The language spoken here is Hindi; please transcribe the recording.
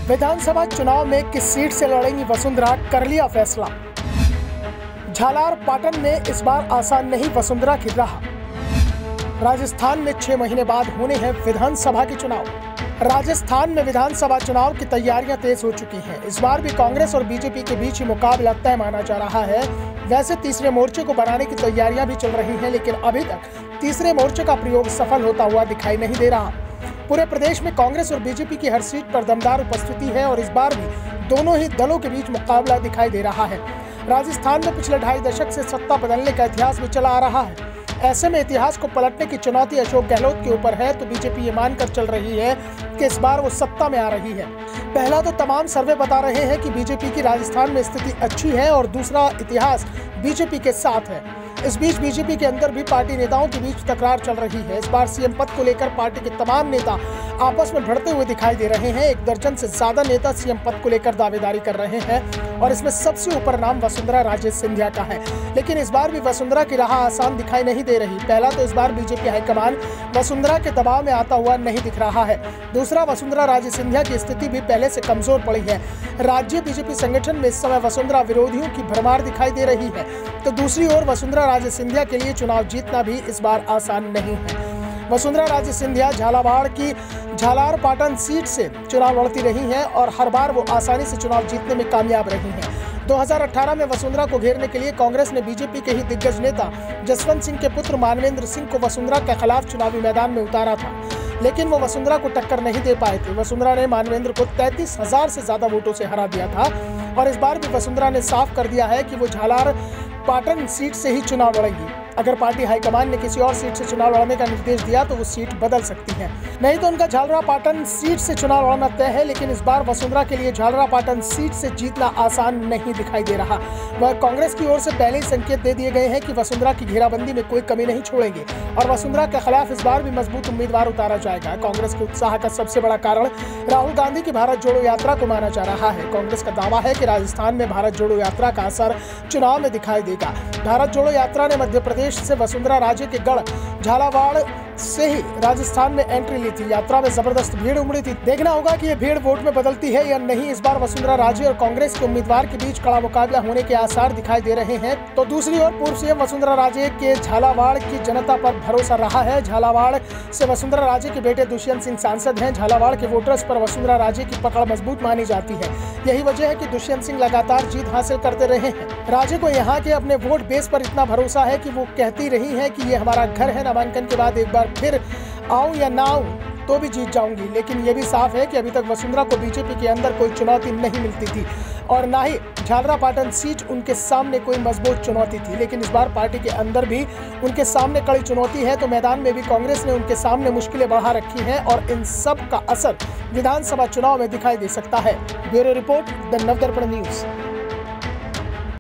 विधानसभा चुनाव में किस सीट से लड़ेंगी वसुंधरा, कर लिया फैसला। झालार पाटन में इस बार आसान नहीं वसुंधरा की राह। राजस्थान में 6 महीने बाद होने हैं विधानसभा के चुनाव। राजस्थान में विधानसभा चुनाव की तैयारियां तेज हो चुकी हैं। इस बार भी कांग्रेस और बीजेपी के बीच ही मुकाबला तय माना जा रहा है। वैसे तीसरे मोर्चे को बनाने की तैयारियां भी चल रही हैं, लेकिन अभी तक तीसरे मोर्चे का प्रयोग सफल होता हुआ दिखाई नहीं दे रहा। पूरे प्रदेश में कांग्रेस और बीजेपी की हर सीट पर दमदार उपस्थिति है और इस बार भी दोनों ही दलों के बीच मुकाबला दिखाई दे रहा है। राजस्थान में पिछले 2.5 दशक से सत्ता बदलने का इतिहास भी चला आ रहा है। ऐसे में इतिहास को पलटने की चुनौती अशोक गहलोत के ऊपर है, तो बीजेपी ये मानकर चल रही है कि इस बार वो सत्ता में आ रही है। पहला तो तमाम सर्वे बता रहे हैं कि बीजेपी की राजस्थान में स्थिति अच्छी है और दूसरा इतिहास बीजेपी के साथ है। इस बीच बीजेपी के अंदर भी पार्टी नेताओं के बीच तकरार चल रही है। इस बार सीएम पद को लेकर पार्टी के तमाम नेता आपस में भिड़ते हुए दिखाई दे रहे हैं। 1 दर्जन से ज्यादा नेता सीएम पद को लेकर दावेदारी कर रहे हैं और इसमें सबसे ऊपर नाम वसुंधरा राजे सिंधिया का है। लेकिन इस बार भी वसुंधरा की राह आसान दिखाई नहीं दे रही। पहला तो इस बार बीजेपी हाईकमान वसुंधरा के दबाव में आता हुआ नहीं दिख रहा है। दूसरा, वसुंधरा राजे सिंधिया की स्थिति भी पहले से कमजोर पड़ी है। राज्य बीजेपी संगठन में इस समय वसुंधरा विरोधियों की भरमार दिखाई दे रही है, तो दूसरी ओर वसुंधरा राजे सिंधिया के लिए चुनाव जीतना भी इस बार आसान नहीं है। वसुंधरा राजे सिंधिया झालावाड़ की झालार पाटन सीट से चुनाव लड़ती रही हैं और हर बार वो आसानी से चुनाव जीतने में कामयाब रही हैं। 2018 में वसुंधरा को घेरने के लिए कांग्रेस ने बीजेपी के ही दिग्गज नेता जसवंत सिंह के पुत्र मानवेंद्र सिंह को वसुंधरा के खिलाफ चुनावी मैदान में उतारा था, लेकिन वो वसुंधरा को टक्कर नहीं दे पाए थे। वसुंधरा ने मानवेंद्र को 33,000 से ज्यादा वोटों से हरा दिया था और इस बार भी वसुंधरा ने साफ कर दिया है कि वो झालार पाटन सीट से ही चुनाव लड़ेंगी। अगर पार्टी हाईकमान ने किसी और सीट से चुनाव लड़ने का निर्देश दिया तो वो सीट बदल सकती है, नहीं तो उनका झालरा पाटन सीट से चुनाव लड़ना तय है। लेकिन इस बार वसुंधरा के लिए झालरा पाटन सीट से जीतना आसान नहीं दिखाई दे रहा। वह कांग्रेस की ओर से पहले ही संकेत दे दिए गए हैं कि वसुंधरा की घेराबंदी में कोई कमी नहीं छोड़ेंगे और वसुंधरा के खिलाफ इस बार भी मजबूत उम्मीदवार उतारा जाएगा। कांग्रेस के उत्साह का सबसे बड़ा कारण राहुल गांधी की भारत जोड़ो यात्रा को माना जा रहा है। कांग्रेस का दावा है कि राजस्थान में भारत जोड़ो यात्रा का असर चुनाव में दिखाई देगा। भारत जोड़ो यात्रा ने मध्य प्रदेश से वसुंधरा राजे के गढ़ झालावाड़ से ही राजस्थान में एंट्री ली थी। यात्रा में जबरदस्त भीड़ उमड़ी थी। देखना होगा कि ये भीड़ वोट में बदलती है या नहीं। इस बार वसुंधरा राजे और कांग्रेस के उम्मीदवार के बीच कड़ा मुकाबला होने के आसार दिखाई दे रहे हैं। तो दूसरी ओर पूर्व सीएम वसुंधरा राजे के झालावाड़ की जनता पर भरोसा रहा है। झालावाड़ से वसुंधरा राजे के बेटे दुष्यंत सिंह सांसद हैं। झालावाड़ के वोटर्स पर वसुंधरा राजे की पकड़ मजबूत मानी जाती है। यही वजह है कि दुष्यंत सिंह लगातार जीत हासिल करते रहे हैं। राजे को यहाँ के अपने वोट बेस पर इतना भरोसा है कि वो कहती रही है कि ये हमारा घर है, नामांकन के बाद एक बार फिर आऊं या ना आऊं तो भी जीत जाऊंगी। लेकिन ये भी साफ है कि अभी तक वसुंधरा को बीजेपी के अंदर कोई चुनौती नहीं मिलती थी और ना ही झालरा पाटन सीट उनके सामने कोई मजबूत चुनौती थी। लेकिन इस बार पार्टी के अंदर भी उनके सामने कड़ी चुनौती है, तो मैदान में भी कांग्रेस ने उनके सामने मुश्किलें बढ़ा रखी हैं और इन सब का असर विधानसभा चुनाव में दिखाई दे सकता है। Bureau report, the Navdarpan news.